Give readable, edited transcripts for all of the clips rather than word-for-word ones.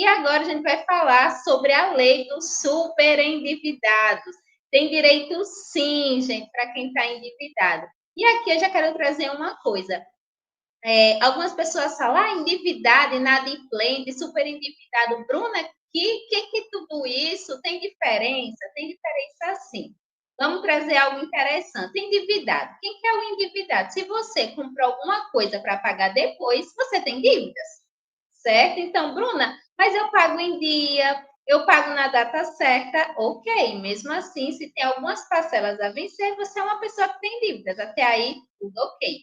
E agora a gente vai falar sobre a lei dos superendividados. Tem direito sim, gente, para quem está endividado. E aqui eu já quero trazer uma coisa. Algumas pessoas falam, endividado, inadimplente, superendividado. Bruna, que tudo isso tem diferença? Tem diferença sim. Vamos trazer algo interessante. Endividado. Quem que é o endividado? Se você comprou alguma coisa para pagar depois, você tem dívidas, certo? Então, Bruna, mas eu pago em dia, eu pago na data certa, ok. Mesmo assim, se tem algumas parcelas a vencer, você é uma pessoa que tem dívidas. Até aí, tudo ok.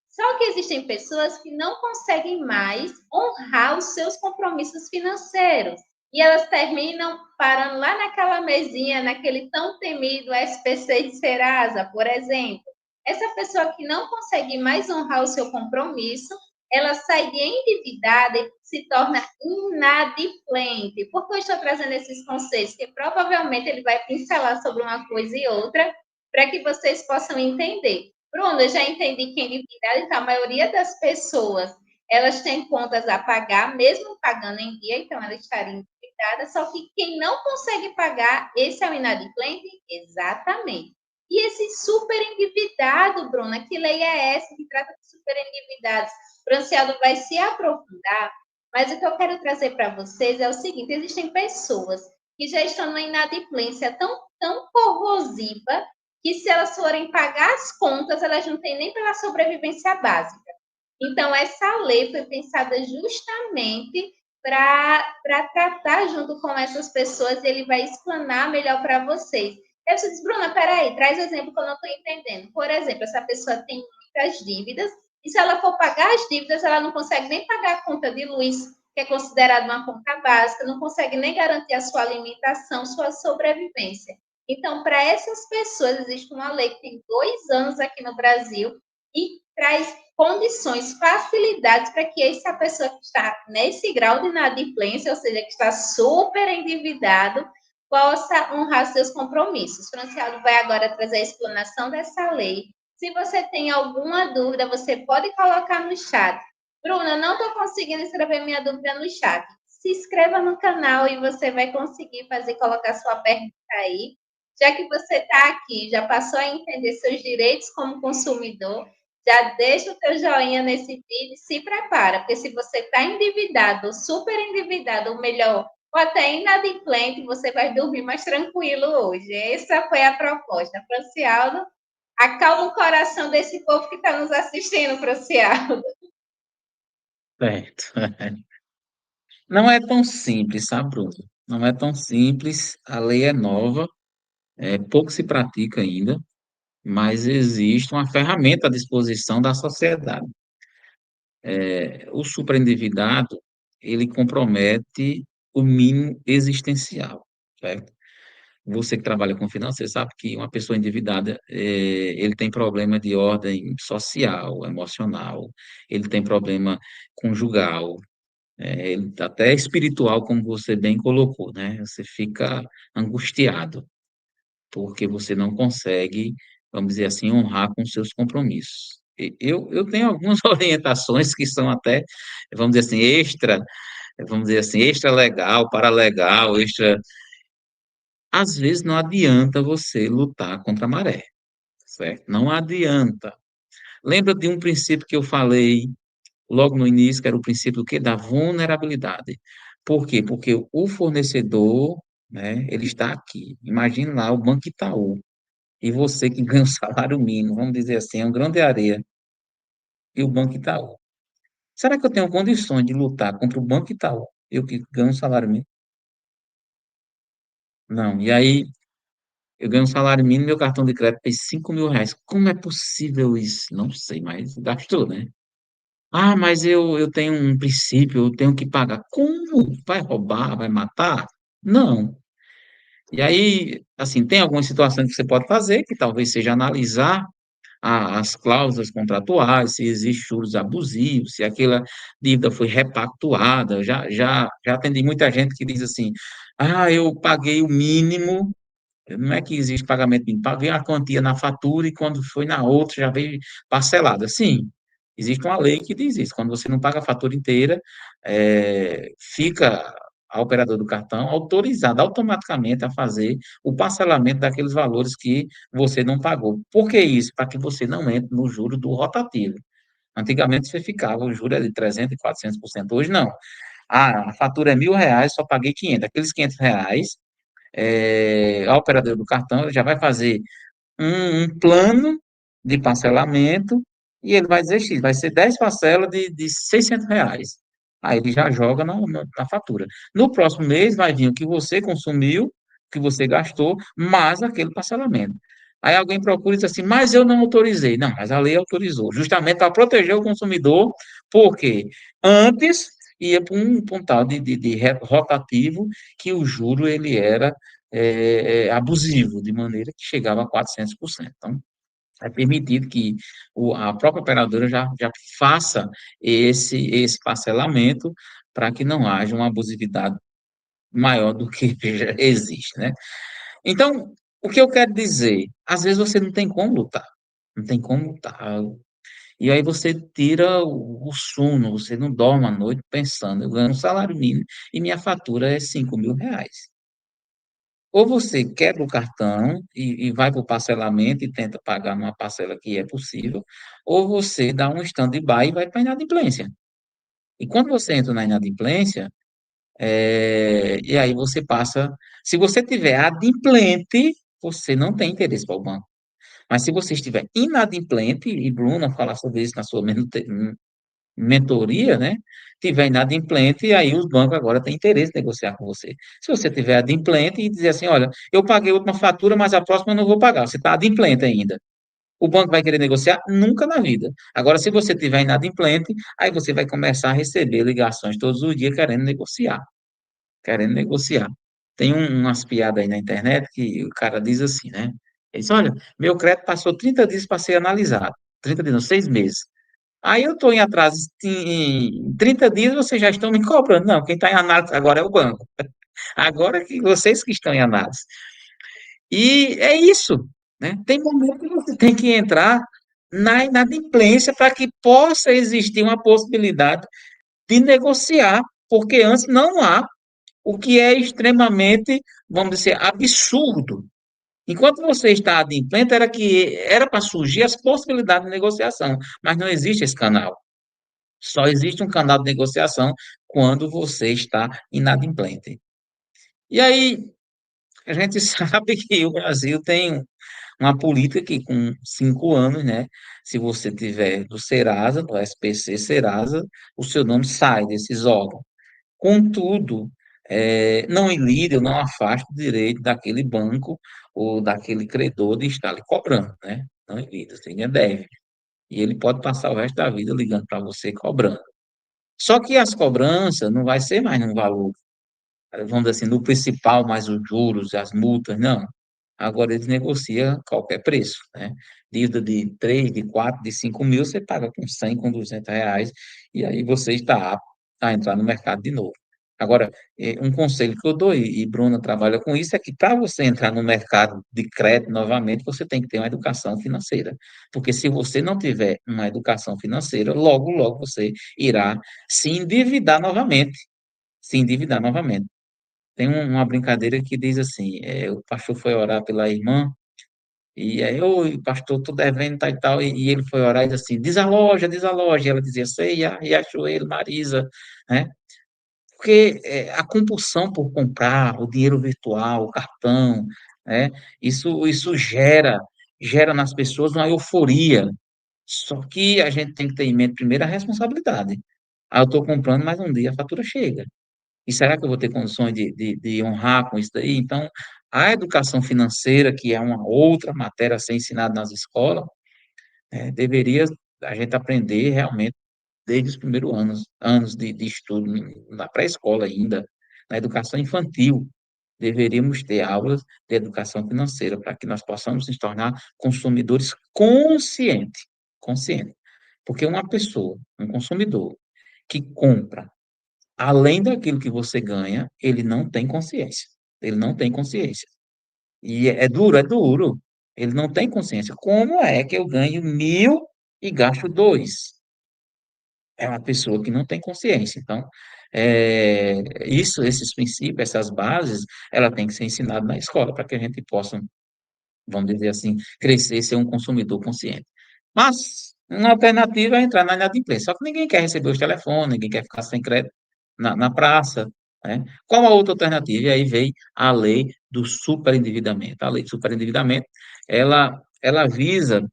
Só que existem pessoas que não conseguem mais honrar os seus compromissos financeiros. E elas terminam parando lá naquela mesinha, naquele tão temido SPC de Serasa, por exemplo. Essa pessoa que não consegue mais honrar o seu compromisso, ela sai de endividada e se torna inadimplente. Por que eu estou trazendo esses conceitos? Que provavelmente ele vai pincelar sobre uma coisa e outra para que vocês possam entender. Bruno, eu já entendi que endividado, então a maioria das pessoas, elas têm contas a pagar, mesmo pagando em dia, então elas estariam endividadas, só que quem não consegue pagar, esse é o inadimplente? Exatamente. E esse super endividado, Bruna, que lei é essa que trata de super endividados? O Franciado vai se aprofundar, mas o que eu quero trazer para vocês é o seguinte, existem pessoas que já estão numa inadimplência tão corrosiva que se elas forem pagar as contas, elas não têm nem pela sobrevivência básica. Então, essa lei foi pensada justamente para tratar junto com essas pessoas e ele vai explanar melhor para vocês. Aí você diz, Bruna, peraí, traz exemplo que eu não estou entendendo. Por exemplo, essa pessoa tem muitas dívidas e se ela for pagar as dívidas, ela não consegue nem pagar a conta de luz, que é considerada uma conta básica, não consegue nem garantir a sua alimentação, sua sobrevivência. Então, para essas pessoas, existe uma lei que tem 2 anos aqui no Brasil e traz condições, facilidades para que essa pessoa que está nesse grau de inadimplência, ou seja, que está super endividado, possa honrar seus compromissos. Franciano vai agora trazer a explanação dessa lei. Se você tem alguma dúvida, você pode colocar no chat. Bruna, não estou conseguindo escrever minha dúvida no chat. Se inscreva no canal e você vai conseguir colocar sua pergunta aí. Já que você está aqui, já passou a entender seus direitos como consumidor, já deixa o teu joinha nesse vídeo e se prepara, porque se você está endividado, super endividado, ou melhor, ou até inadimplente, você vai dormir mais tranquilo hoje. Essa foi a proposta. Francialdo, acalma o coração desse povo que está nos assistindo, Francialdo. Certo. Não é tão simples, sabe, Bruno? Não é tão simples, a lei é nova, pouco se pratica ainda, mas existe uma ferramenta à disposição da sociedade. O superendividado, ele compromete o mínimo existencial, certo? Você que trabalha com finanças, você sabe que uma pessoa endividada, ele tem problema de ordem social, emocional, ele tem problema conjugal, ele tá até espiritual, como você bem colocou, né? Você fica angustiado, porque você não consegue, vamos dizer assim, honrar com seus compromissos. Eu tenho algumas orientações que são até, vamos dizer assim, vamos dizer assim, extra legal, paralegal, extra. Às vezes não adianta você lutar contra a maré, certo? Não adianta. Lembra de um princípio que eu falei logo no início, que era o princípio do quê? Da vulnerabilidade. Por quê? Porque o fornecedor, né, ele está aqui. Imagine lá o Banco Itaú, e você que ganha um salário mínimo, vamos dizer assim, é um grão de areia, e o Banco Itaú. Será que eu tenho condições de lutar contra o Banco Itaú? Eu que ganho um salário mínimo? Não. E aí, eu ganho um salário mínimo, meu cartão de crédito fez R$ 5.000. Como é possível isso? Não sei, mas gastou, né? Ah, mas eu tenho um princípio, eu tenho que pagar. Como? Vai roubar, vai matar? Não. E aí, assim, tem algumas situações que você pode fazer, que talvez seja analisar as cláusulas contratuais, se existe juros abusivos, se aquela dívida foi repactuada. Já atendi muita gente que diz assim, eu paguei o mínimo, não é que existe pagamento mínimo, paguei a quantia na fatura e quando foi na outra já veio parcelada. Sim, existe uma lei que diz isso. Quando você não paga a fatura inteira, fica. a operadora do cartão autorizada automaticamente a fazer o parcelamento daqueles valores que você não pagou. Por que isso? Para que você não entre no juro do rotativo. Antigamente você ficava, o juro era de 300 e 400%. Hoje não. Ah, a fatura é R$ 1.000, só paguei 500. Aqueles R$ 500, a operadora do cartão já vai fazer um plano de parcelamento e ele vai dizer X, vai ser 10 parcelas de R$ 600. Aí ele já joga na fatura. No próximo mês vai vir o que você consumiu, o que você gastou, mais aquele parcelamento. Aí alguém procura e diz assim, mas eu não autorizei. Não, mas a lei autorizou, justamente para proteger o consumidor, porque antes ia para um tal de rotativo que o juro ele era abusivo, de maneira que chegava a 400%. Então, é permitido que a própria operadora já faça esse parcelamento para que não haja uma abusividade maior do que já existe, né? Então, o que eu quero dizer? Às vezes você não tem como lutar, não tem como lutar. E aí você tira o sono, você não dorme à noite pensando, eu ganho um salário mínimo e minha fatura é R$ 5.000. Ou você quebra o cartão e vai para o parcelamento e tenta pagar numa parcela que é possível, ou você dá um stand-by e vai para a inadimplência. E quando você entra na inadimplência, e aí você passa. Se você tiver adimplente, você não tem interesse para o banco. Mas se você estiver inadimplente, e Bruna fala sobre isso na sua mentoria, né? Tiver inadimplente, e aí os bancos agora têm interesse em negociar com você. Se você tiver adimplente e dizer assim, olha, eu paguei a última fatura, mas a próxima eu não vou pagar, você está adimplente ainda. O banco vai querer negociar? Nunca na vida. Agora, se você tiver inadimplente, aí você vai começar a receber ligações todos os dias querendo negociar, querendo negociar. Tem umas piadas aí na internet que o cara diz assim, né? Ele diz, olha, meu crédito passou 30 dias para ser analisado. 30 dias, não, 6 meses. Aí eu estou em atraso em 30 dias, vocês já estão me cobrando. Não, quem está em análise agora é o banco. Agora que vocês que estão em análise. E é isso, né? Tem momento que você tem que entrar na inadimplência para que possa existir uma possibilidade de negociar, porque antes não há, o que é extremamente, vamos dizer, absurdo. Enquanto você está adimplente, era para surgir as possibilidades de negociação, mas não existe esse canal. Só existe um canal de negociação quando você está inadimplente. E aí, a gente sabe que o Brasil tem uma política que, com 5 anos, né, se você tiver do Serasa, do SPC Serasa, o seu nome sai desses órgãos. Contudo, não ilide ou não afasta o direito daquele banco ou daquele credor de estar lhe cobrando, né? Não ilide, você ainda deve. E ele pode passar o resto da vida ligando para você cobrando. Só que as cobranças não vai ser mais num valor, vamos dizer assim, no principal, mais os juros, as multas, não. Agora eles negociam qualquer preço, né? Dívida de 3, de 4, de 5 mil, você paga com 100, com R$ 200, e aí você está apto a entrar no mercado de novo. Agora, um conselho que eu dou, e Bruna trabalha com isso, é que para você entrar no mercado de crédito novamente, você tem que ter uma educação financeira. Porque se você não tiver uma educação financeira, logo, logo você irá se endividar novamente. Se endividar novamente. Tem uma brincadeira que diz assim: o pastor foi orar pela irmã, e aí, oi, pastor, tô devendo, tal e tal, e ele foi orar e disse assim: desaloja, desaloja. E ela dizia: sei, Riachuelo, Marisa, né? Porque a compulsão por comprar, o dinheiro virtual, o cartão, né? Isso gera nas pessoas uma euforia. Só que a gente tem que ter em mente primeiro a responsabilidade. Ah, eu estou comprando, mas um dia a fatura chega. E será que eu vou ter condições de honrar com isso daí? Então, a educação financeira, que é uma outra matéria a ser ensinada nas escolas, deveria a gente aprender realmente desde os primeiros anos de estudo, na pré-escola ainda, na educação infantil. Deveríamos ter aulas de educação financeira para que nós possamos nos tornar consumidores conscientes. Conscientes. Porque uma pessoa, um consumidor, que compra além daquilo que você ganha, ele não tem consciência. Ele não tem consciência. E é duro, é duro. Ele não tem consciência. Como é que eu ganho 1.000 e gasto 2? É uma pessoa que não tem consciência. Então, Esses princípios, essas bases, ela tem que ser ensinada na escola para que a gente possa, vamos dizer assim, crescer e ser um consumidor consciente. Mas uma alternativa é entrar na inadimplência. Só que ninguém quer receber os telefones, ninguém quer ficar sem crédito na praça, né? Qual a outra alternativa? E aí veio a lei do superendividamento. A lei do superendividamento, ela visa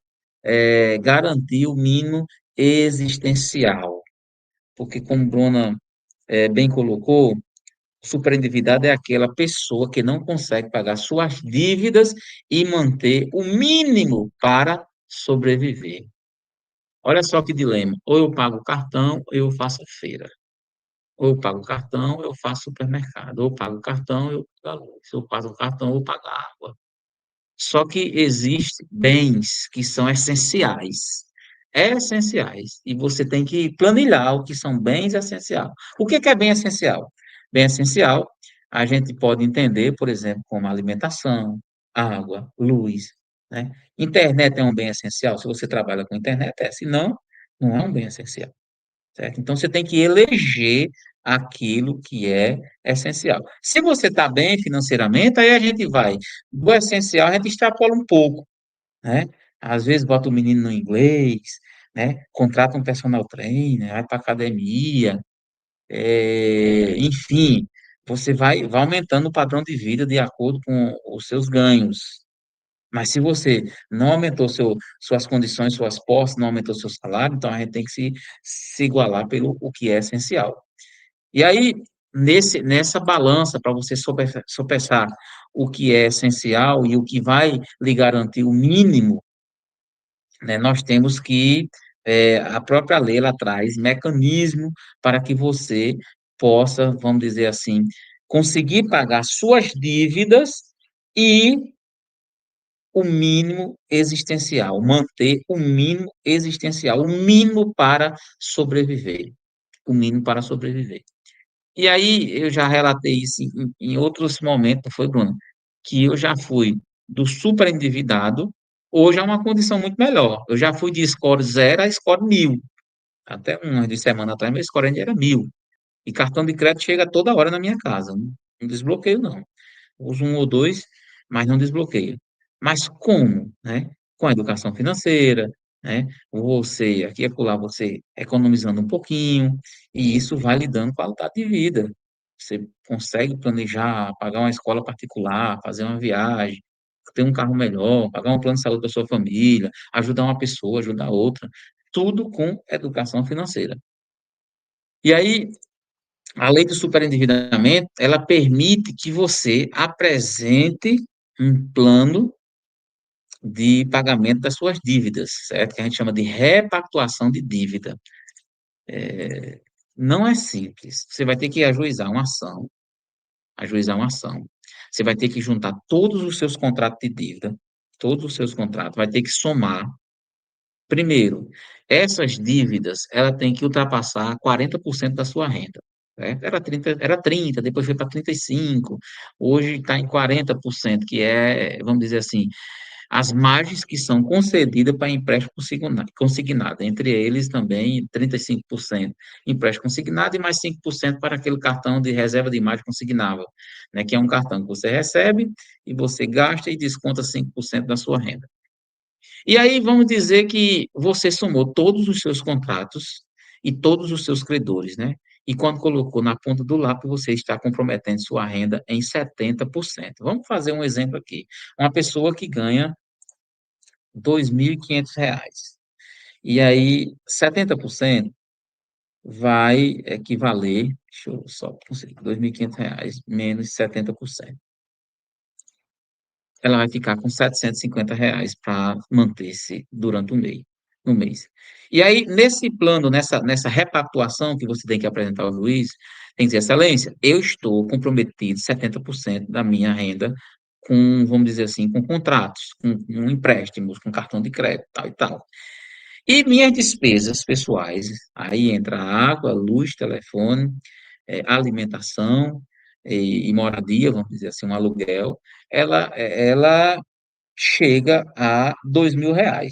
garantir o mínimo existencial, porque como Bruna bem colocou, superendividado é aquela pessoa que não consegue pagar suas dívidas e manter o mínimo para sobreviver. Olha só que dilema. Ou eu pago o cartão, ou eu faço feira. Ou eu pago o cartão, ou eu faço supermercado. Ou eu pago o cartão, ou eu pago a luz. Se eu pago o cartão, ou eu pago a água. Só que existem bens que são essenciais. Essenciais. E você tem que planilhar o que são bens essenciais. O que é bem essencial? Bem essencial, a gente pode entender, por exemplo, como alimentação, água, luz, né? Internet é um bem essencial. Se você trabalha com internet, é. Se não, não é um bem essencial. Certo? Então, você tem que eleger aquilo que é essencial. Se você está bem financeiramente, aí a gente vai do essencial, a gente extrapola um pouco, né? Às vezes bota o menino no inglês, né? Contrata um personal trainer, vai para academia, enfim, você vai aumentando o padrão de vida de acordo com os seus ganhos. Mas se você não aumentou suas condições, suas posses, não aumentou seu salário, então a gente tem que se igualar pelo o que é essencial. E aí, nessa balança, para você sopesar o que é essencial e o que vai lhe garantir o mínimo, né, nós temos que, a própria lei, ela traz mecanismo para que você possa, vamos dizer assim, conseguir pagar suas dívidas e o mínimo existencial, manter o mínimo existencial, o mínimo para sobreviver, o mínimo para sobreviver. E aí eu já relatei isso em outros momentos, não foi, Bruno? Que eu já fui do super endividado, hoje é uma condição muito melhor. Eu já fui de score 0 a score 1000. Até umas de semana atrás, meu score ainda era 1000. E cartão de crédito chega toda hora na minha casa. Não desbloqueio, não. Uso um ou dois, mas não desbloqueio. Mas como, né? Com a educação financeira, né? Você, aqui e acolá, você economizando um pouquinho, e isso vai lhe dando qualidade de vida. Você consegue planejar, pagar uma escola particular, fazer uma viagem, ter um carro melhor, pagar um plano de saúde para sua família, ajudar uma pessoa, ajudar outra, tudo com educação financeira. E aí, a lei do superendividamento, ela permite que você apresente um plano de pagamento das suas dívidas, certo? Que a gente chama de repactuação de dívida. Não é simples. Você vai ter que ajuizar uma ação. Você vai ter que juntar todos os seus contratos de dívida, todos os seus contratos, vai ter que somar. Primeiro, essas dívidas, ela tem que ultrapassar 40% da sua renda. Né? Era 30, depois foi para 35, hoje está em 40%, que é, vamos dizer assim, as margens que são concedidas para empréstimo consignado, entre eles também 35% empréstimo consignado e mais 5% para aquele cartão de reserva de imagem consignável, né, que é um cartão que você recebe e você gasta e desconta 5% da sua renda. E aí vamos dizer que você somou todos os seus contratos e todos os seus credores, né? E quando colocou na ponta do lápis, você está comprometendo sua renda em 70%. Vamos fazer um exemplo aqui. Uma pessoa que ganha R$ 2.500. E aí, 70% vai equivaler, deixa eu só conseguir, R$ 2.500 menos 70%. Ela vai ficar com R$ 750 para manter-se durante o mês, no mês. E aí, nesse plano, nessa repactuação que você tem que apresentar ao juiz, tem que dizer, excelência, eu estou comprometido 70% da minha renda com, vamos dizer assim, com contratos, com empréstimos, com cartão de crédito, tal e tal. E minhas despesas pessoais, aí entra água, luz, telefone, alimentação e moradia, vamos dizer assim, um aluguel, ela chega a R$ 2.000.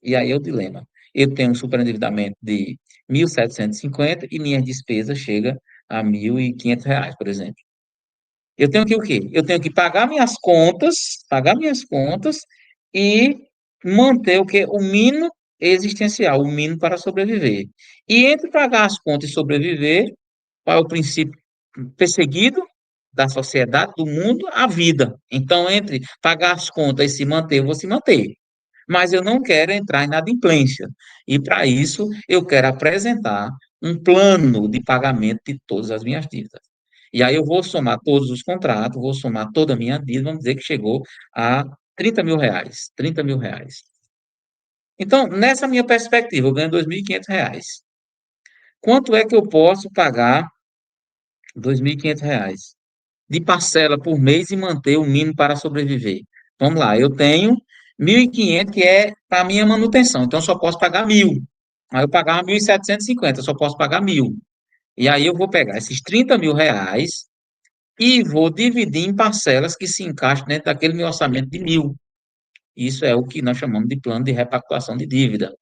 E aí é o dilema. Eu tenho um superendividamento de 1.750 e minhas despesas chegam a R$ 1.500, por exemplo. Eu tenho que o quê? Eu tenho que pagar minhas contas e manter o quê? O mínimo existencial, o mínimo para sobreviver. E entre pagar as contas e sobreviver, qual é o princípio perseguido da sociedade, do mundo? A vida. Então, entre pagar as contas e se manter, eu vou se manter. Mas eu não quero entrar em inadimplência. E para isso, eu quero apresentar um plano de pagamento de todas as minhas dívidas. E aí eu vou somar todos os contratos, vou somar toda a minha dívida, vamos dizer que chegou a R$ 30.000, R$ 30.000. Então, nessa minha perspectiva, eu ganho R$ 2.500. Quanto é que eu posso pagar R$ 2.500 de parcela por mês e manter o mínimo para sobreviver? Vamos lá, eu tenho 1.500 que é para minha manutenção, então eu só posso pagar 1.000. Aí eu pagava 1.750, eu só posso pagar 1.000. E aí eu vou pegar esses R$ 30.000 e vou dividir em parcelas que se encaixem dentro daquele meu orçamento de 1.000. Isso é o que nós chamamos de plano de repactuação de dívida,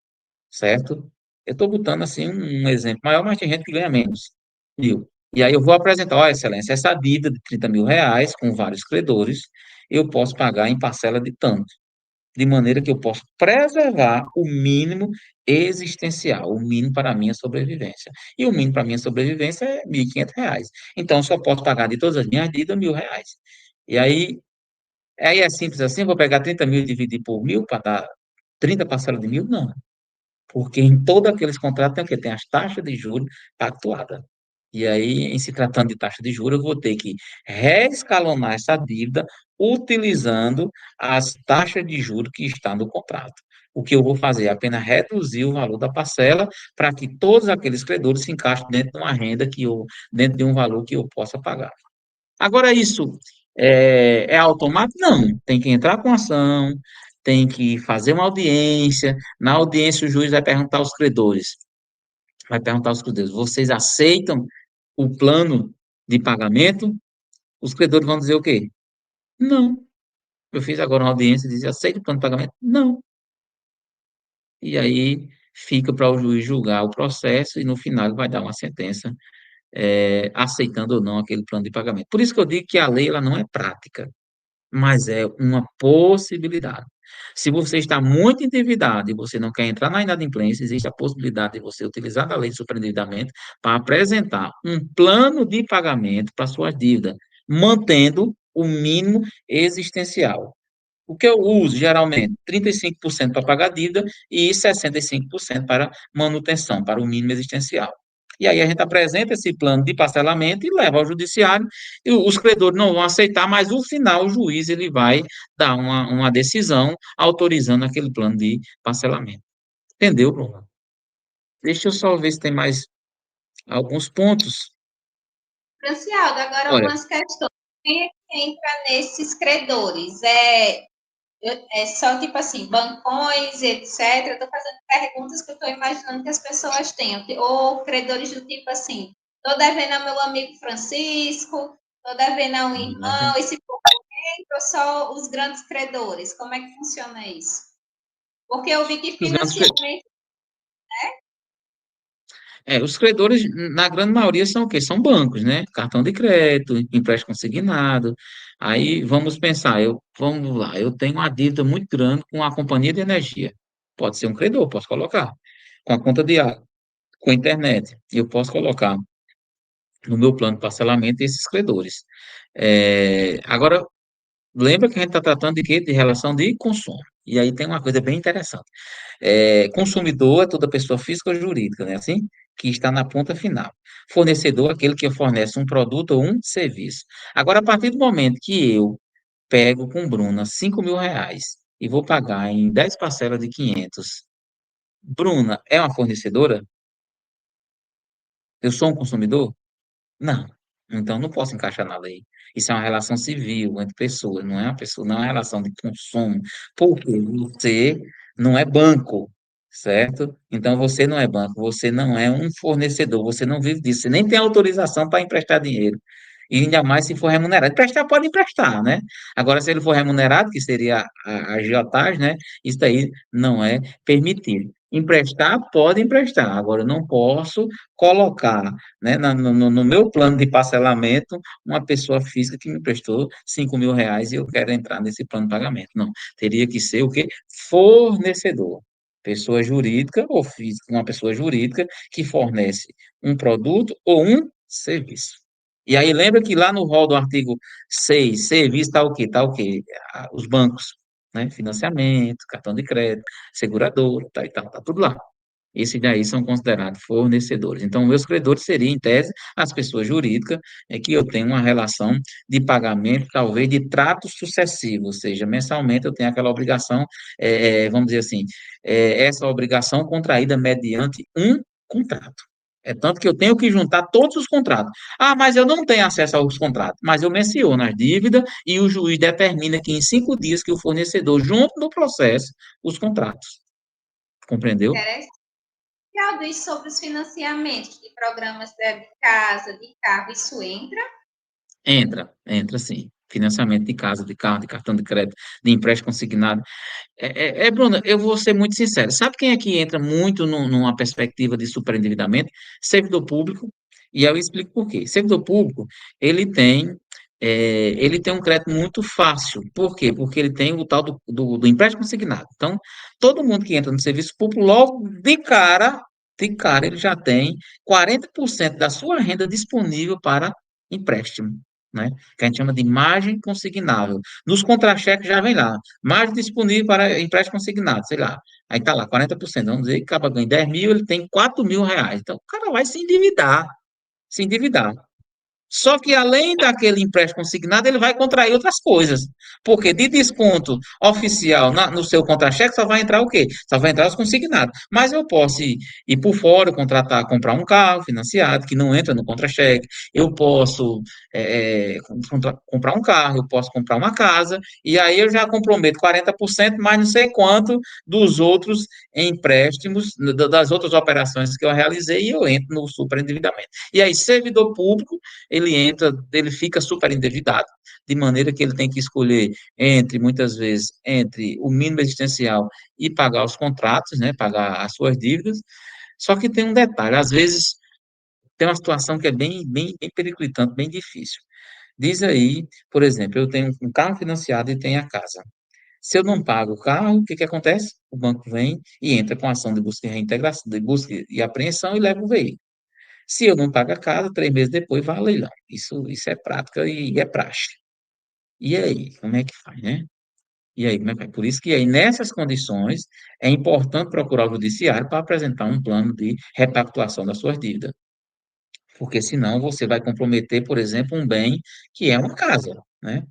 certo? Eu estou botando assim um exemplo maior, mas tem gente que ganha menos, 1.000. E aí eu vou apresentar, ó, excelência, essa dívida de R$ 30.000 com vários credores, eu posso pagar em parcela de tanto, de maneira que eu possa preservar o mínimo existencial, o mínimo para a minha sobrevivência. E o mínimo para a minha sobrevivência é R$ 1.500. Então, eu só posso pagar de todas as minhas dívidas R$ 1.000. E aí é simples assim, eu vou pegar 30.000 e dividir por 1.000 para dar 30 parcelas de 1.000? Não. Porque em todos aqueles contratos tem o quê? Tem as taxas de juros pactuadas. E aí, em se tratando de taxa de juros, eu vou ter que reescalonar essa dívida utilizando as taxas de juros que estão no contrato. O que eu vou fazer é apenas reduzir o valor da parcela para que todos aqueles credores se encaixem dentro de uma renda dentro de um valor que eu possa pagar. Agora, isso é automático? Não. Tem que entrar com ação, tem que fazer uma audiência. Na audiência, o juiz vai perguntar aos credores, vocês aceitam o plano de pagamento? Os credores vão dizer o quê? Não. Eu fiz agora uma audiência e disse, aceita o plano de pagamento? Não. E aí fica para o juiz julgar o processo e no final ele vai dar uma sentença aceitando ou não aquele plano de pagamento. Por isso que eu digo que a lei ela não é prática, mas é uma possibilidade. Se você está muito endividado e você não quer entrar na inadimplência, existe a possibilidade de você utilizar a lei de superendividamento para apresentar um plano de pagamento para suas dívidas, mantendo o mínimo existencial. O que eu uso, geralmente, 35% para pagar a dívida e 65% para manutenção, para o mínimo existencial. E aí a gente apresenta esse plano de parcelamento e leva ao judiciário, e os credores não vão aceitar, mas no final o juiz ele vai dar uma decisão autorizando aquele plano de parcelamento. Entendeu, Bruno? Deixa eu só ver se tem mais alguns pontos. Francialdo, agora Olha, algumas questões. Quem é que entra nesses credores? É só tipo assim, bancões, etc. Eu estou fazendo perguntas que eu estou imaginando que as pessoas tenham. Ou credores do tipo assim, estou devendo ao meu amigo Francisco, estou devendo a um irmão, e se for ou só os grandes credores? Como é que funciona isso? Porque eu vi que os grandes financiamento. os credores, na grande maioria, são o quê? São bancos, né? Cartão de crédito, empréstimo consignado. Aí vamos pensar, vamos lá, eu tenho uma dívida muito grande com a companhia de energia. Pode ser um credor, posso colocar. Com a conta de água, com a internet. Eu posso colocar no meu plano de parcelamento esses credores. Agora, lembra que a gente está tratando de quê? De relação de consumo. E aí tem uma coisa bem interessante. Consumidor é toda pessoa física ou jurídica, né? Assim, que está na ponta final. Fornecedor, aquele que fornece um produto ou um serviço. Agora, a partir do momento que eu pego com Bruna R$ 5.000 e vou pagar em 10 parcelas de 500, Bruna é uma fornecedora? Eu sou um consumidor? Não. Então, não posso encaixar na lei. Isso é uma relação civil entre pessoas, não é uma pessoa, não é uma relação de consumo. Porque você não é banco, certo? Então, você não é banco, você não é um fornecedor, você não vive disso, você nem tem autorização para emprestar dinheiro. E ainda mais se for remunerado. Emprestar pode emprestar, né? Agora, se ele for remunerado, que seria a agiotagem, né? Isso aí não é permitido. Emprestar, pode emprestar. Agora, eu não posso colocar, né, no meu plano de parcelamento uma pessoa física que me prestou R$ 5.000 e eu quero entrar nesse plano de pagamento. Não. Teria que ser o quê? Fornecedor. Pessoa jurídica ou física, uma pessoa jurídica que fornece um produto ou um serviço. E aí, lembra que lá no rol do artigo 6 serviço, está o quê? Está o quê? Os bancos, né? Financiamento, cartão de crédito, seguradora, tá, e tal, tá tudo lá. Esses daí são considerados fornecedores. Então, meus credores seriam, em tese, as pessoas jurídicas, que eu tenho uma relação de pagamento, talvez de trato sucessivo, ou seja, mensalmente eu tenho aquela obrigação, vamos dizer assim, essa obrigação contraída mediante um contrato. É tanto que eu tenho que juntar todos os contratos. Ah, mas eu não tenho acesso aos contratos. Mas eu menciono as dívidas e o juiz determina que em 5 dias que o fornecedor, junto no processo, os contratos. Compreendeu? Interessante. E algo isso sobre os financiamentos de programas de casa, de carro, isso entra? Entra sim. Financiamento de casa, de carro, de cartão de crédito, de empréstimo consignado. Bruna, eu vou ser muito sincero. Sabe quem é que entra muito numa perspectiva de superendividamento? Servidor público. E eu explico por quê. Servidor público, ele tem, ele tem um crédito muito fácil. Por quê? Porque ele tem o tal do empréstimo consignado. Então, todo mundo que entra no serviço público, logo de cara, ele já tem 40% da sua renda disponível para empréstimo, né? Que a gente chama de margem consignável. Nos contra-cheques já vem lá. Margem disponível para empréstimo consignado, sei lá. Aí tá lá, 40%. Vamos dizer que acaba ganhando 10 mil, ele tem R$ 4.000. Então, o cara vai se endividar. Se endividar. Só que além daquele empréstimo consignado, ele vai contrair outras coisas. Porque de desconto oficial no seu contra-cheque só vai entrar o quê? Só vai entrar os consignados. Mas eu posso ir por fora, contratar, comprar um carro financiado, que não entra no contra-cheque. Eu posso comprar um carro, eu posso comprar uma casa, e aí eu já comprometo 40%, mas não sei quanto dos outros empréstimos, das outras operações que eu realizei, e eu entro no superendividamento. E aí, servidor público ele entra, ele fica super endividado, de maneira que ele tem que escolher muitas vezes, entre o mínimo existencial e pagar os contratos, né, pagar as suas dívidas. Só que tem um detalhe, às vezes tem uma situação que é bem periclitante, bem difícil. Diz aí, por exemplo, eu tenho um carro financiado e tenho a casa. Se eu não pago o carro, o que que acontece? O banco vem e entra com ação de busca e reintegração, de busca e apreensão e leva o veículo. Se eu não pago a casa, 3 meses depois vai ao leilão. Isso é prática e é praxe. E aí, como é que faz, né? E aí, como é que faz? Por isso que aí, nessas condições, é importante procurar o judiciário para apresentar um plano de repactuação das suas dívidas. Porque senão você vai comprometer, por exemplo, um bem que é uma casa, né?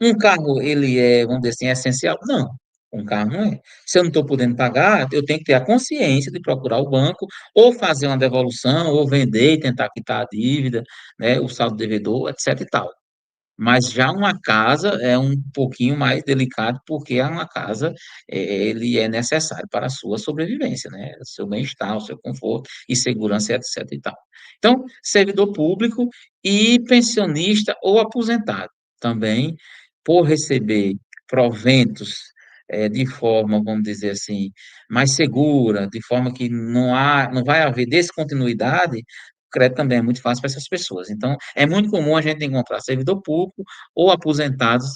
Um carro, ele é, vamos dizer assim, essencial? Não, um carro não é. Se eu não estou podendo pagar, eu tenho que ter a consciência de procurar o banco, ou fazer uma devolução, ou vender e tentar quitar a dívida, né, o saldo devedor, etc e tal. Mas já uma casa é um pouquinho mais delicado, porque é uma casa, ele é necessário para a sua sobrevivência, né? O seu bem-estar, o seu conforto e segurança, etc e tal. Então, servidor público e pensionista ou aposentado também, por receber proventos, de forma, vamos dizer assim, mais segura, de forma que não vai haver descontinuidade, o crédito também é muito fácil para essas pessoas. Então, é muito comum a gente encontrar servidor público ou aposentados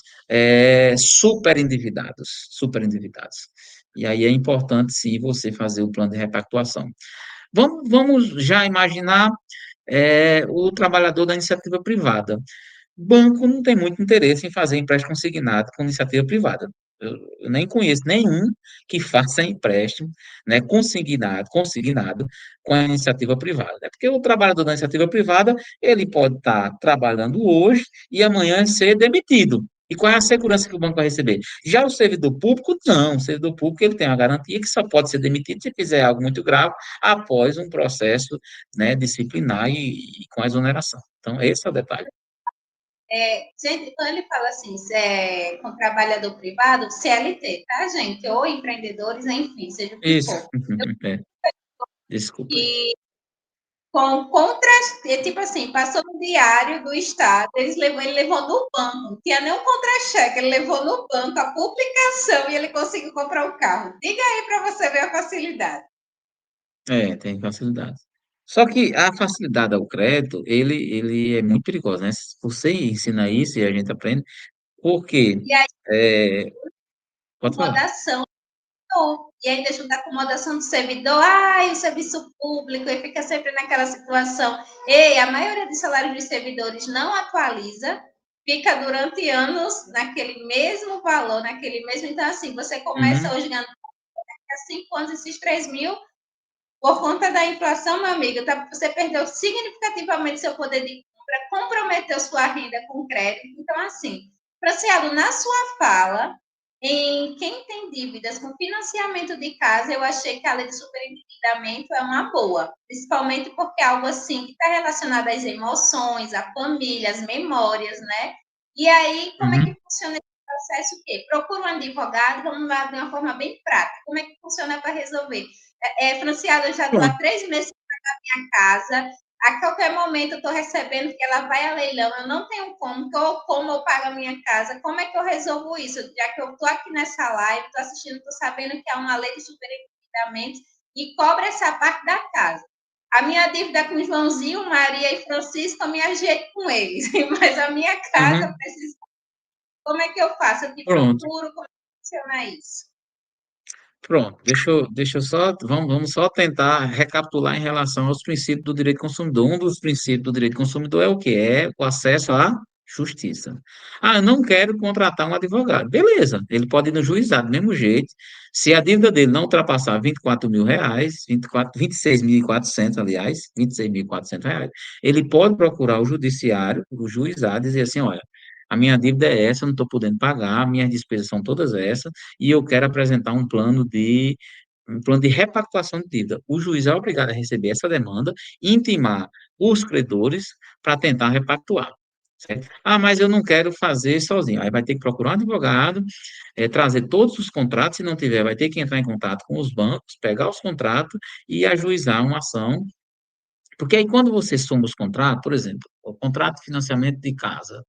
super endividados, super endividados. E aí é importante, sim, você fazer o plano de repactuação. Vamos já imaginar o trabalhador da iniciativa privada. Banco não tem muito interesse em fazer empréstimo consignado com iniciativa privada. Eu nem conheço nenhum que faça empréstimo, né, consignado com a iniciativa privada. Né? Porque o trabalhador da iniciativa privada, ele pode estar trabalhando hoje e amanhã ser demitido. E qual é a segurança que o banco vai receber? Já o servidor público, não. O servidor público ele tem uma garantia que só pode ser demitido se fizer algo muito grave após um processo, né, disciplinar e com exoneração. Então, esse é o detalhe. Gente, quando ele fala assim, com trabalhador privado, CLT, tá, gente? Ou empreendedores, enfim, seja o que Isso. for. É, desculpa. E com contra, tipo assim, passou no diário do Estado, ele levou no banco, não tinha nem um contra-cheque, ele levou no banco a publicação e ele conseguiu comprar o carro. Diga aí para você ver a facilidade. tem facilidade. Só que a facilidade ao crédito, ele é muito perigoso, né? Você ensina isso e a gente aprende, porque, E aí, é, pode falar. acomodação, e ainda ajuda a acomodação do servidor, ai, o serviço público, e fica sempre naquela situação. Ei, a maioria dos salários dos servidores não atualiza, fica durante anos naquele mesmo valor, naquele mesmo. Então, assim, você começa Uhum, hoje ganhando há 5 anos esses 3.000, por conta da inflação, meu amigo, tá, você perdeu significativamente seu poder de compra, comprometeu sua renda com crédito. Então, assim, Francielo, na sua fala, em quem tem dívidas com financiamento de casa, eu achei que a lei de superendividamento é uma boa, principalmente porque é algo assim que está relacionado às emoções, à família, às memórias, né? E aí, como é uhum, que funciona esse processo? O quê? Procura um advogado, vamos lá de uma forma bem prática. Como é que funciona para resolver? Franciada, eu já estou há pronto, 3 meses na minha casa. A qualquer momento eu estou recebendo que ela vai a leilão, eu não tenho como eu pago a minha casa. Como é que eu resolvo isso? Já que eu estou aqui nessa live, estou assistindo, estou sabendo que há uma lei de superendividamento e cobra essa parte da casa. A minha dívida com Joãozinho, Maria e Francisco, eu me ajeito com eles, mas a minha casa, eu uhum, preciso. Como é que eu faço? Eu te pronto. procuro, como é que funciona isso? Pronto, deixa eu só, vamos só tentar recapitular em relação aos princípios do direito do consumidor. Um dos princípios do direito do consumidor é o quê? É o acesso à justiça. Ah, eu não quero contratar um advogado. Beleza, ele pode ir no juizado do mesmo jeito. Se a dívida dele não ultrapassar R$ 24.000, 24, 26.400, aliás, R$ 26.400, ele pode procurar o judiciário, o juizado, e dizer assim, olha, a minha dívida é essa, eu não estou podendo pagar, minhas despesas são todas essas, e eu quero apresentar um plano de repactuação de dívida. O juiz é obrigado a receber essa demanda e intimar os credores para tentar repactuar. Certo? Ah, mas eu não quero fazer sozinho. Aí vai ter que procurar um advogado, trazer todos os contratos, se não tiver, vai ter que entrar em contato com os bancos, pegar os contratos e ajuizar uma ação. Porque aí, quando você soma os contratos, por exemplo, o contrato de financiamento de casa,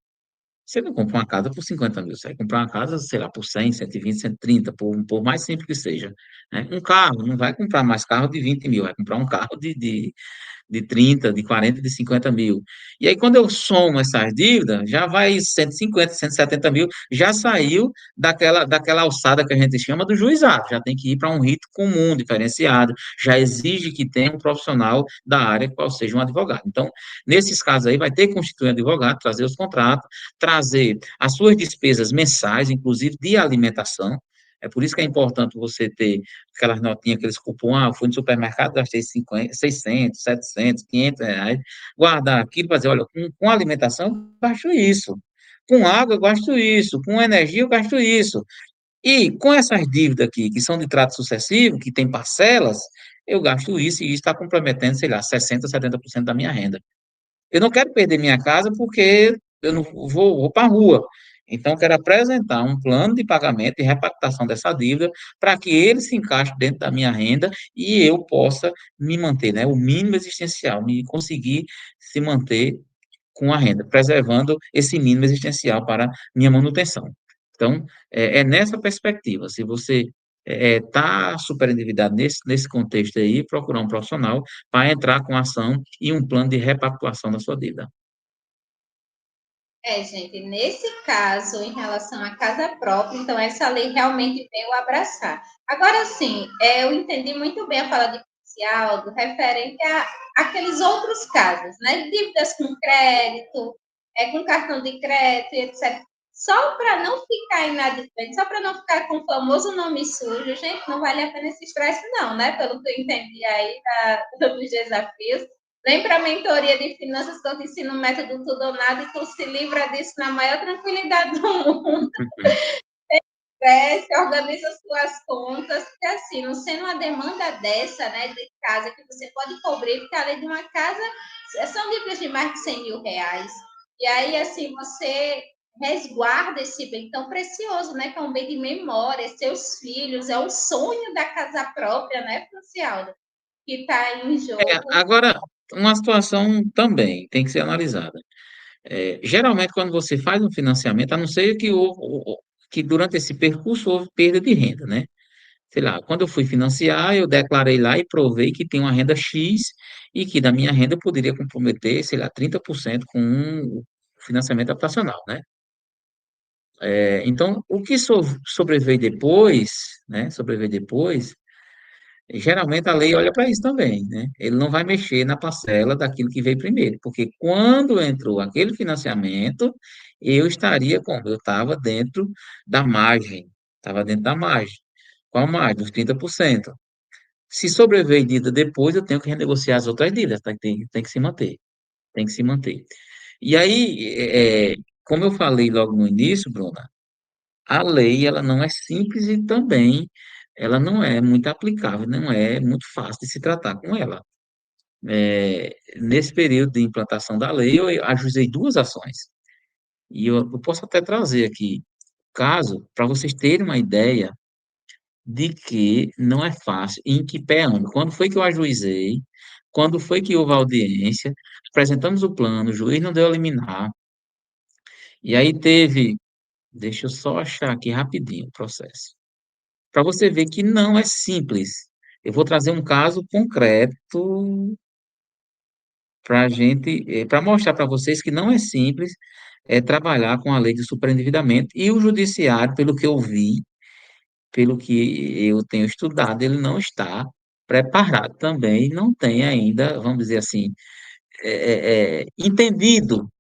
você não compra uma casa por 50 mil, você vai comprar uma casa, sei lá, por 100, 120, 130, por mais simples que seja. Né? Um carro, não vai comprar mais carro de 20 mil, vai comprar um carro de 30, de 40, de 50 mil. E aí, quando eu somo essas dívidas, já vai 150, 170 mil, já saiu daquela alçada que a gente chama do juizado, já tem que ir para um rito comum, diferenciado, já exige que tenha um profissional da área, qual seja um advogado. Então, nesses casos aí, vai ter que constituir um advogado, trazer os contratos, trazer as suas despesas mensais, inclusive de alimentação. É por isso que é importante você ter aquelas notinhas, aqueles cupons, ah, eu fui no supermercado, gastei 50, 600, 700, R$ 500, guardar aquilo para dizer, olha, com alimentação eu gasto isso, com água eu gasto isso, com energia eu gasto isso, e com essas dívidas aqui, que são de trato sucessivo, que tem parcelas, eu gasto isso e isso está comprometendo, sei lá, 60, 70% da minha renda. Eu não quero perder minha casa porque eu não vou para a rua. Então, eu quero apresentar um plano de pagamento e repactação dessa dívida para que ele se encaixe dentro da minha renda e eu possa me manter, né, o mínimo existencial, me conseguir se manter com a renda, preservando esse mínimo existencial para minha manutenção. Então, é nessa perspectiva. Se você está super endividado nesse contexto aí, procurar um profissional para entrar com ação e um plano de repactuação da sua dívida. Gente, nesse caso, em relação à casa própria, então essa lei realmente veio abraçar. Agora sim, eu entendi muito bem a fala de Aldo referente a aqueles outros casos, né? Dívidas com crédito, com cartão de crédito, etc. Só para não ficar inadimplente, só para não ficar com o famoso nome sujo, gente, não vale a pena esse estresse, não, né? Pelo que eu entendi aí dos desafios. Vem para a mentoria de finanças que eu te ensino o método tudo ou nada e tu se livra disso na maior tranquilidade do mundo. Organiza suas contas, porque assim, não sendo uma demanda dessa, né, de casa que você pode cobrir, porque além de uma casa, são dívidas de mais de R$ 100.000. E aí, assim, você resguarda esse bem tão precioso, né, que é um bem de memória, seus filhos, é o sonho da casa própria, né, Francialda, que está em jogo. Agora, uma situação também tem que ser analisada. Geralmente, quando você faz um financiamento, a não ser que durante esse percurso houve perda de renda, né? sei lá, quando eu fui financiar, eu declarei lá e provei que tem uma renda X e que da minha renda eu poderia comprometer, sei lá, 30% com o financiamento habitacional, né? Então, o que sobreveio depois, né? Sobreveio depois, geralmente a lei olha para isso também, né? Ele não vai mexer na parcela daquilo que veio primeiro, porque quando entrou aquele financiamento, eu estaria como? Eu estava dentro da margem, estava dentro da margem. Qual margem? Dos 30%. Se sobreveio dívida depois, eu tenho que renegociar as outras dívidas, tá? Tem que se manter, tem que se manter. E aí, como eu falei logo no início, Bruna, a lei ela não é simples e também ela não é muito aplicável, não é muito fácil de se tratar com ela. Nesse período de implantação da lei, eu ajuizei duas ações. E eu posso até trazer aqui caso para vocês terem uma ideia de que não é fácil. E em que pé anda? Quando foi que eu ajuizei? Quando foi que houve a audiência? Apresentamos o plano, o juiz não deu a liminar. E aí teve, deixa eu só achar aqui rapidinho o processo. Para você ver que não é simples. Eu vou trazer um caso concreto para a gente, para mostrar para vocês que não é simples trabalhar com a lei de superendividamento. E o judiciário, pelo que eu vi, pelo que eu tenho estudado, ele não está preparado também, não tem ainda, vamos dizer assim, entendido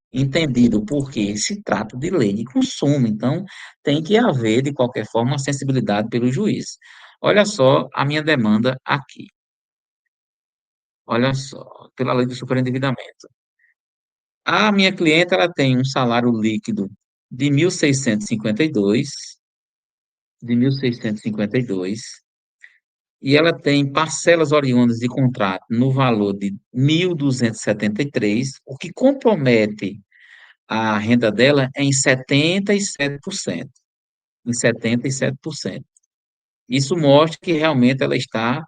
porque se trata de lei de consumo, então tem que haver, de qualquer forma, uma sensibilidade pelo juiz. Olha só a minha demanda aqui, olha só, pela lei do superendividamento. A minha cliente, ela tem um salário líquido de 1.652, de 1.652, e ela tem parcelas oriundas de contrato no valor de 1.273, o que compromete a renda dela é em 77%. Em 77%. Isso mostra que realmente ela está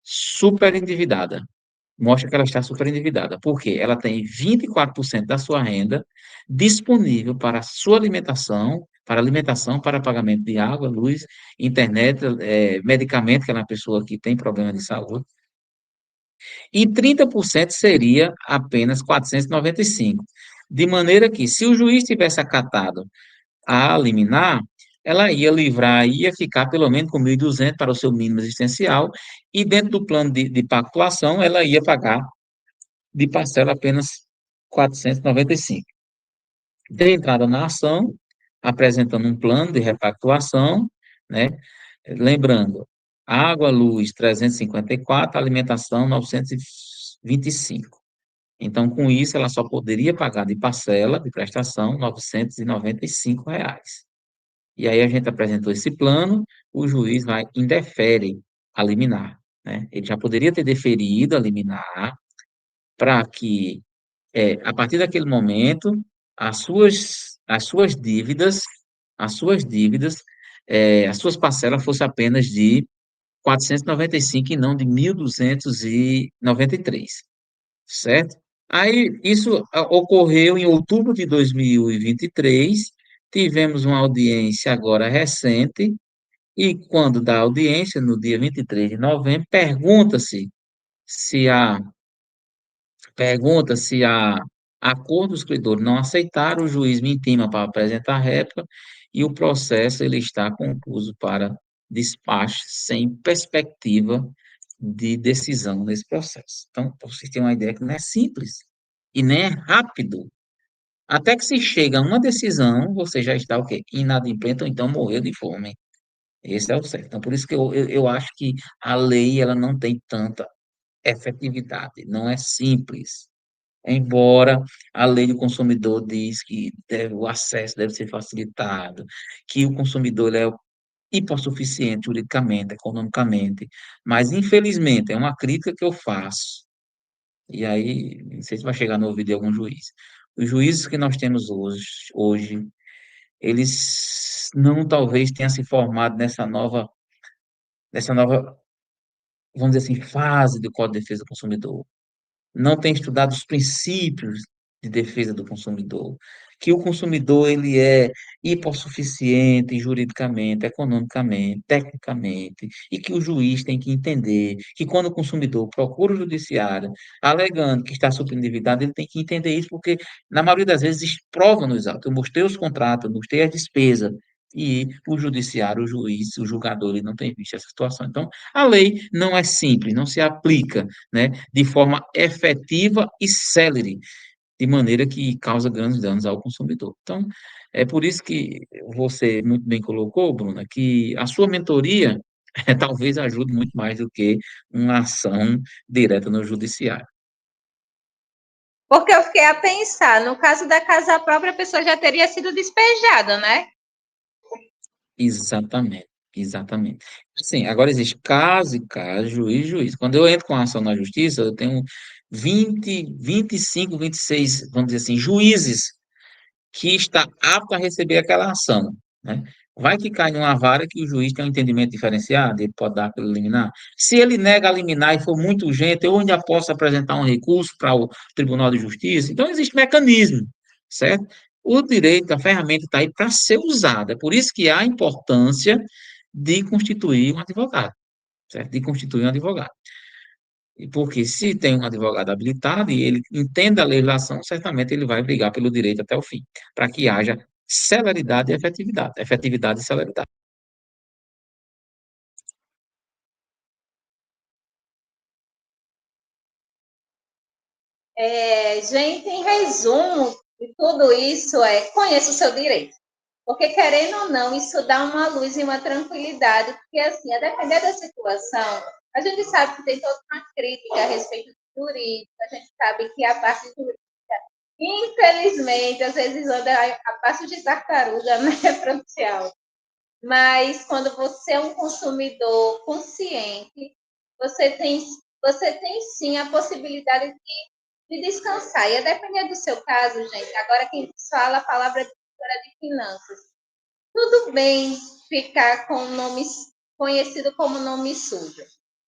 super endividada. Mostra que ela está super endividada. Por quê? Ela tem 24% da sua renda disponível para sua alimentação, para pagamento de água, luz, internet, medicamento, que é uma pessoa que tem problema de saúde, e 30% seria apenas 495. De maneira que, se o juiz tivesse acatado a liminar, ela ia livrar, ia ficar pelo menos com 1.200 para o seu mínimo existencial, e dentro do plano de pactuação, ela ia pagar de parcela apenas 495. Dei entrada na ação, apresentando um plano de repactuação, né? Lembrando, água, luz 354, alimentação 925. Então, com isso, ela só poderia pagar de parcela de prestação R$ 995 reais. E aí a gente apresentou esse plano, o juiz vai indefere a liminar, né? Ele já poderia ter deferido a liminar para que, a partir daquele momento, as suas dívidas, as suas parcelas fossem apenas de 495 e não de 1.293, certo? Aí isso ocorreu em outubro de 2023, tivemos uma audiência agora recente, e quando dá audiência, no dia 23 de novembro, se a pergunta se a acordo dos credores não aceitar, o juiz me intima para apresentar réplica e o processo ele está concluído para despacho sem perspectiva de decisão nesse processo. Então, para vocês terem uma ideia que não é simples e nem é rápido. Até que se chega a uma decisão, você já está o quê? Inadimplente ou então morreu de fome. Esse é o certo. Então, por isso que eu acho que a lei ela não tem tanta efetividade, não é simples. Embora a lei do consumidor diz que o acesso deve ser facilitado, que o consumidor ele é hipossuficiente juridicamente, economicamente, mas infelizmente é uma crítica que eu faço. E aí, não sei se vai chegar no ouvido de algum juiz. Os juízes que nós temos hoje, eles não talvez tenham se formado nessa nova, vamos dizer assim, fase do Código de Defesa do Consumidor. Não têm estudado os princípios de defesa do consumidor, que o consumidor ele é hipossuficiente juridicamente, economicamente, tecnicamente, e que o juiz tem que entender que quando o consumidor procura o judiciário alegando que está superendividado, ele tem que entender isso, porque na maioria das vezes prova nos autos. Eu mostrei os contratos, eu mostrei as despesas, e o judiciário, o juiz, o julgador, ele não tem visto essa situação. Então, a lei não é simples, não se aplica, né, de forma efetiva e célere, de maneira que causa grandes danos ao consumidor. Então, é por isso que você muito bem colocou, Bruna, que a sua mentoria talvez ajude muito mais do que uma ação direta no judiciário. Porque eu fiquei a pensar, no caso da casa própria, a pessoa já teria sido despejada, né? Exatamente, exatamente. Sim, agora existe caso e caso, juiz e juiz. Quando eu entro com a ação na justiça, eu tenho 25, 26, vamos dizer assim, juízes que está apto a receber aquela ação, né? Vai que cai numa vara que o juiz tem um entendimento diferenciado, ele pode dar pelo liminar. Se ele nega a liminar e for muito urgente, eu ainda posso apresentar um recurso para o Tribunal de Justiça. Então, existe mecanismo, certo? O direito, a ferramenta está aí para ser usada. É por isso que há a importância de constituir um advogado, certo? De constituir um advogado. E porque se tem um advogado habilitado e ele entenda a legislação, certamente ele vai brigar pelo direito até o fim, para que haja celeridade e efetividade. Efetividade e celeridade. Gente, em resumo de tudo isso, conheça o seu direito. Porque, querendo ou não, isso dá uma luz e uma tranquilidade, porque, assim, a depender da situação, a gente sabe que tem toda uma crítica a respeito do jurídico, a gente sabe que a parte jurídica, infelizmente, às vezes anda a passo de tartaruga, né, Franciel? Mas quando você é um consumidor consciente, você tem, você tem sim a possibilidade de descansar. E a depender do seu caso, gente, agora quem fala a palavra de finanças. Tudo bem ficar com nomes conhecido como nome sujo.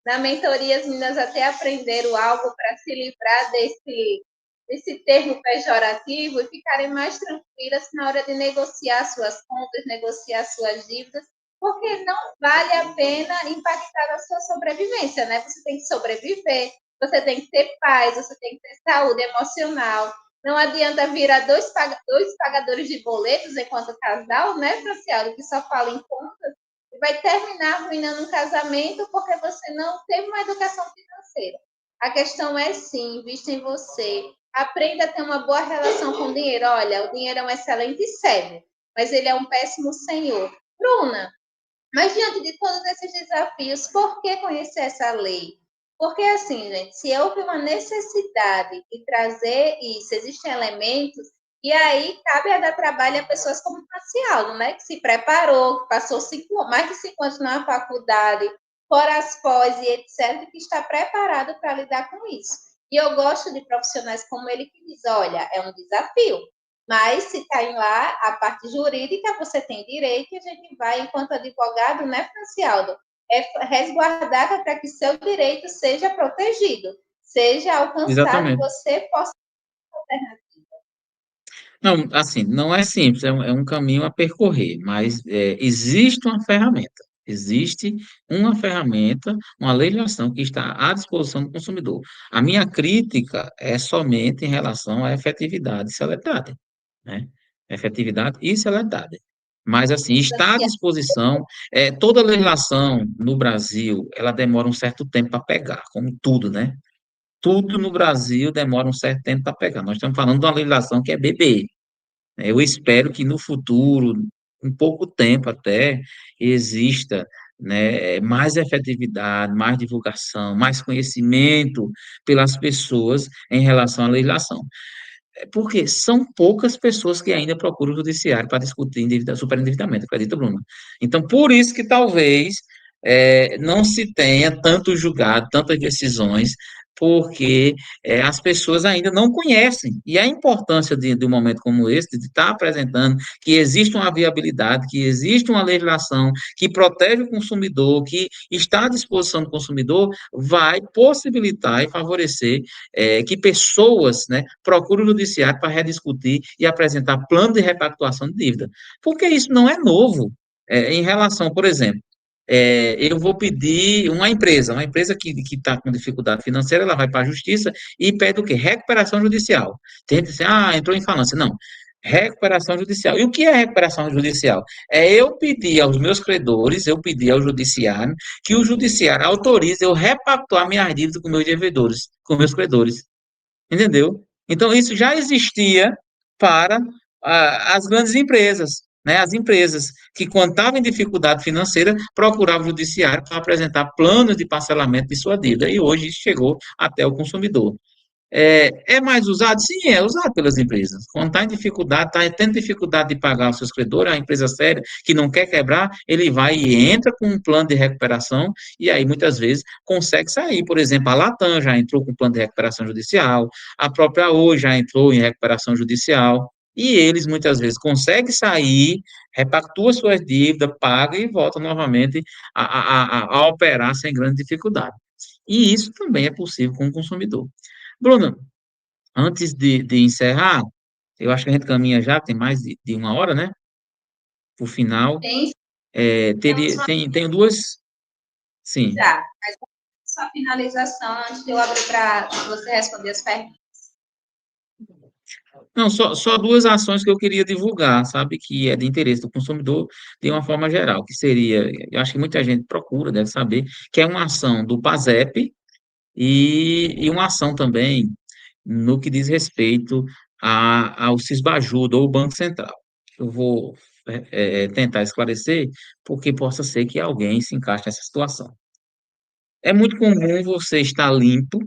Na mentoria, as meninas até aprenderam algo para se livrar desse termo pejorativo e ficarem mais tranquilas na hora de negociar suas contas, negociar suas dívidas, porque não vale a pena impactar a sua sobrevivência, né? Você tem que sobreviver, você tem que ter paz, você tem que ter saúde emocional. Não adianta virar dois pagadores de boletos enquanto casal, né, Franciele, que só fala em contas, e vai terminar arruinando um casamento porque você não teve uma educação financeira. A questão é sim, invista em você. Aprenda a ter uma boa relação com o dinheiro. Olha, o dinheiro é um excelente servo, mas ele é um péssimo senhor. Bruna, mas diante de todos esses desafios, por que conhecer essa lei? Porque, assim, gente, se houve uma necessidade de trazer isso, existem elementos, e aí cabe a dar trabalho a pessoas como o Marcial, né? Que se preparou, que passou mais de 5 anos na faculdade, fora as pós e etc., que está preparado para lidar com isso. E eu gosto de profissionais como ele que diz, olha, é um desafio, mas se está em lá a parte jurídica, você tem direito e a gente vai, enquanto advogado, né, Francialdo? Resguardar para que seu direito seja protegido, seja alcançado e Exatamente. você possa. Não, assim, não é simples, é um caminho a percorrer, mas existe uma ferramenta, uma legislação que está à disposição do consumidor. A minha crítica é somente em relação à efetividade e celeridade, né? Efetividade e celeridade. Mas, assim, está à disposição, toda legislação no Brasil, ela demora um certo tempo para pegar, como tudo, né? Tudo no Brasil demora um certo tempo para pegar. Nós estamos falando de uma legislação que é bebê. Eu espero que no futuro, em pouco tempo até, exista, né, mais efetividade, mais divulgação, mais conhecimento pelas pessoas em relação à legislação. Porque são poucas pessoas que ainda procuram o judiciário para discutir superendividamento, acredita, Bruno? Então, por isso que talvez não se tenha tanto julgado, tantas decisões, porque as pessoas ainda não conhecem. E a importância de um momento como esse, de estar apresentando que existe uma viabilidade, que existe uma legislação que protege o consumidor, que está à disposição do consumidor, vai possibilitar e favorecer que pessoas, né, procurem o judiciário para rediscutir e apresentar plano de repactuação de dívida. Porque isso não é novo. Em relação, por exemplo, eu vou pedir uma empresa que está com dificuldade financeira, ela vai para a justiça e pede o quê? Recuperação judicial. Tem gente que diz, entrou em falência. Não, recuperação judicial. E o que é recuperação judicial? É eu pedir aos meus credores, eu pedir ao judiciário, que o judiciário autorize eu repactuar minhas dívidas com meus devedores, com meus credores. Entendeu? Então, isso já existia para as grandes empresas, né? As empresas que, quando estavam em dificuldade financeira, procuravam o judiciário para apresentar planos de parcelamento de sua dívida, e hoje isso chegou até o consumidor. É mais usado? Sim, é usado pelas empresas. Quando está em dificuldade, está tendo dificuldade de pagar os seus credores, a empresa séria que não quer quebrar, ele vai e entra com um plano de recuperação e aí muitas vezes consegue sair. Por exemplo, a Latam já entrou com um plano de recuperação judicial, a própria Oi já entrou em recuperação judicial e eles muitas vezes conseguem sair, repactua suas dívidas, paga e volta novamente a operar sem grande dificuldade. E isso também é possível com o consumidor. Bruno, antes de encerrar, eu acho que a gente caminha já, tem mais de uma hora, né? Por final. Tem, temos Teria, uma tem duas. Sim. já, mas só finalização antes de eu abrir para você responder as perguntas. Não, só duas ações que eu queria divulgar, sabe? Que é de interesse do consumidor de uma forma geral, que seria, eu acho que muita gente procura, deve saber, que é uma ação do PASEP e uma ação também no que diz respeito ao Sisbajuda ou Banco Central. Eu vou tentar esclarecer, porque possa ser que alguém se encaixe nessa situação. É muito comum você estar limpo,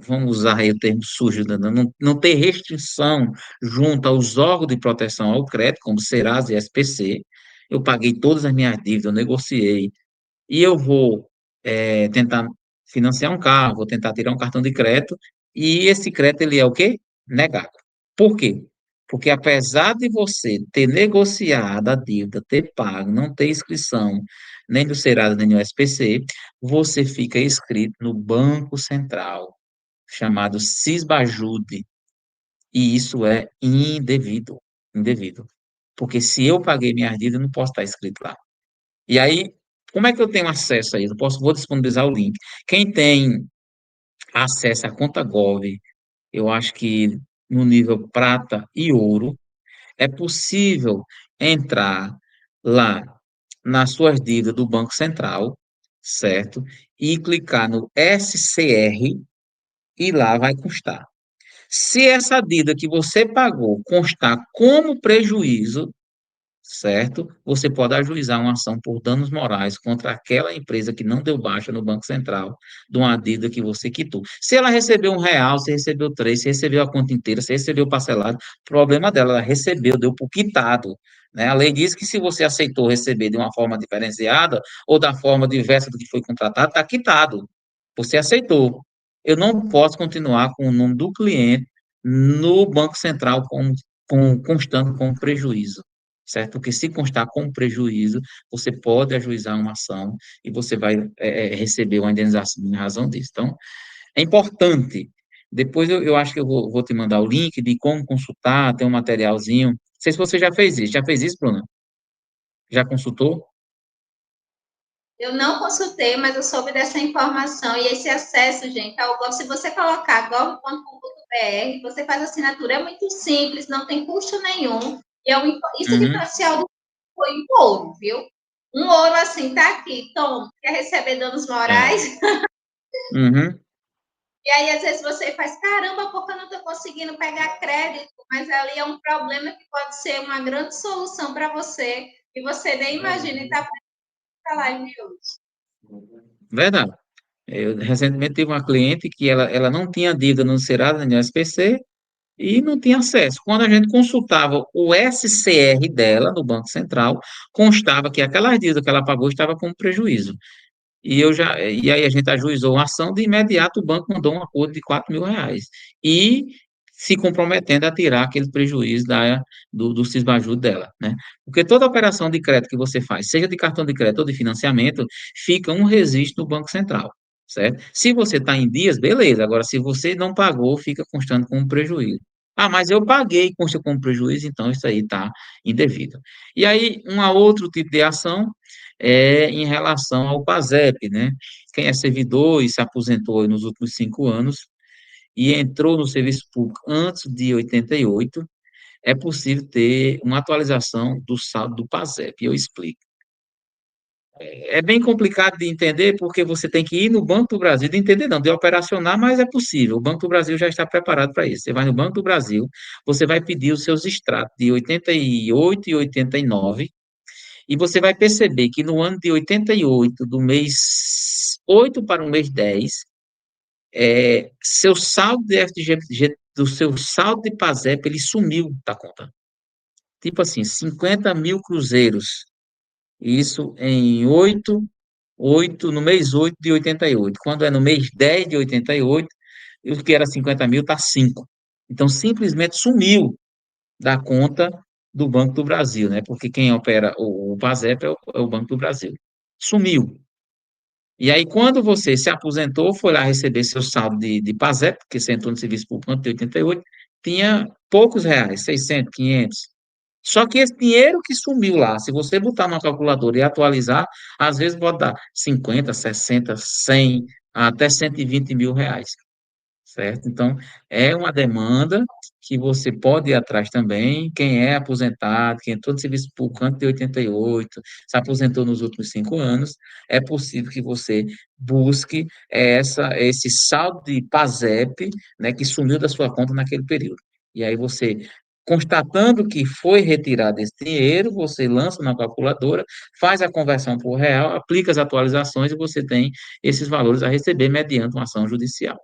vamos usar aí o termo sujo, né, não ter restrição junto aos órgãos de proteção ao crédito, como Serasa e SPC. Eu paguei todas as minhas dívidas, eu negociei, e eu vou tentar financiar um carro, vou tentar tirar um cartão de crédito, e esse crédito ele é o quê? Negado. Por quê? Porque apesar de você ter negociado a dívida, ter pago, não ter inscrição nem do Serasa nem do SPC, você fica inscrito no Banco Central, chamado Sisbajude, e isso é indevido, indevido. Porque se eu paguei minha dívida, eu não posso estar inscrito lá. E aí, como é que eu tenho acesso a isso? Vou disponibilizar o link. Quem tem acesso à conta Gov, eu acho que no nível prata e ouro, é possível entrar lá nas suas dívidas do Banco Central, certo? E clicar no SCR e lá vai constar. Se essa dívida que você pagou constar como prejuízo, certo? Você pode ajuizar uma ação por danos morais contra aquela empresa que não deu baixa no Banco Central de uma dívida que você quitou. Se ela recebeu R$ 1, se recebeu três, se recebeu a conta inteira, se recebeu parcelado, problema dela, ela recebeu, deu por quitado. Né? A lei diz que se você aceitou receber de uma forma diferenciada ou da forma diversa do que foi contratado, está quitado. Você aceitou. Eu não posso continuar com o nome do cliente no Banco Central constando como prejuízo, certo? Porque se constar com prejuízo, você pode ajuizar uma ação e você vai receber uma indenização em razão disso. Então, é importante. Depois eu acho que eu vou te mandar o link de como consultar, tem um materialzinho. Não sei se você já fez isso. Já fez isso, Bruna? Já consultou? Eu não consultei, mas eu soube dessa informação e esse acesso, gente, ao Gov, se você colocar gov.com.br, você faz assinatura, é muito simples, não tem custo nenhum. E isso Uhum, diferencial do foi um ouro, viu? Um ouro assim, tá aqui, Tom, quer receber danos é. morais? Uhum, E aí, às vezes, você faz, caramba, porque eu não estou conseguindo pegar crédito, mas ali é um problema que pode ser uma grande solução para você, e você nem imagina e está para lá em hoje. verdade. Eu recentemente tive uma cliente que ela não tinha dívida no Serasa nem no SPC e não tinha acesso. Quando a gente consultava o SCR dela, no Banco Central, constava que aquela dívida que ela pagou estava com prejuízo. e aí a gente ajuizou a ação, de imediato o banco mandou um acordo de R$ 4.000 e se comprometendo a tirar aquele prejuízo do Cisbaju dela, né? Porque toda operação de crédito que você faz, seja de cartão de crédito ou de financiamento, fica um registro no Banco Central, certo? Se você está em dias, beleza. Agora, se você não pagou, fica constando como prejuízo. Ah, mas eu paguei, consta como prejuízo, então isso aí está indevido. E aí, um outro tipo de ação é em relação ao PASEP, né? Quem é servidor e se aposentou nos últimos 5 anos e entrou no serviço público antes de 88, é possível ter uma atualização do saldo do PASEP. Eu explico. É bem complicado de entender porque você tem que ir no Banco do Brasil, de entender não, de operacionar, mas é possível. O Banco do Brasil já está preparado para isso. Você vai no Banco do Brasil, você vai pedir os seus extratos de 88 e 89, e você vai perceber que no ano de 88, do mês 8 para o mês 10, seu saldo de FGTS, do seu saldo de PASEP, ele sumiu da conta. Tipo assim, 50 mil cruzeiros. Isso em 8 no mês 8 de 88. Quando é no mês 10 de 88, o que era 50 mil está 5. Então, simplesmente sumiu da conta do Banco do Brasil, né? Porque quem opera o PASEP é o Banco do Brasil. Sumiu. E aí, quando você se aposentou, foi lá receber seu saldo de PASEP, porque você entrou no serviço público antes de 88, tinha poucos reais, 600, 500. Só que esse dinheiro que sumiu lá, se você botar na calculadora e atualizar, às vezes pode dar 50, 60, 100, até 120 mil reais, certo? Então, é uma demanda que você pode ir atrás também. Quem é aposentado, quem entrou no serviço público antes de 88, se aposentou nos últimos 5 anos, é possível que você busque esse saldo de PASEP, né, que sumiu da sua conta naquele período. E aí você, constatando que foi retirado esse dinheiro, você lança na calculadora, faz a conversão para o real, aplica as atualizações e você tem esses valores a receber mediante uma ação judicial.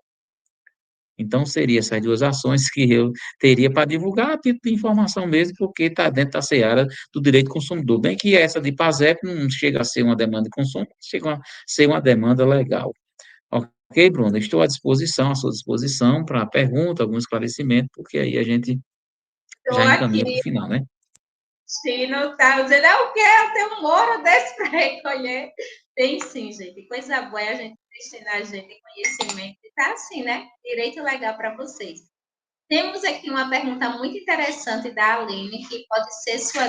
Então, seria essas duas ações que eu teria para divulgar a título de informação mesmo, porque está dentro da seara do direito do consumidor. Bem que essa de PASEP não chega a ser uma demanda de consumo, chega a ser uma demanda legal. Ok, Bruno? Estou à sua disposição para pergunta, algum esclarecimento, porque aí a gente Estou já aqui, encaminha para o final, né? Chino tá dizendo, é o quê? Eu tenho um moro desse para recolher. Tem sim, gente. Coisa boa é a gente ensinar a gente conhecimento. E tá assim, né? Direito legal para vocês. Temos aqui uma pergunta muito interessante da Aline, que pode ser sua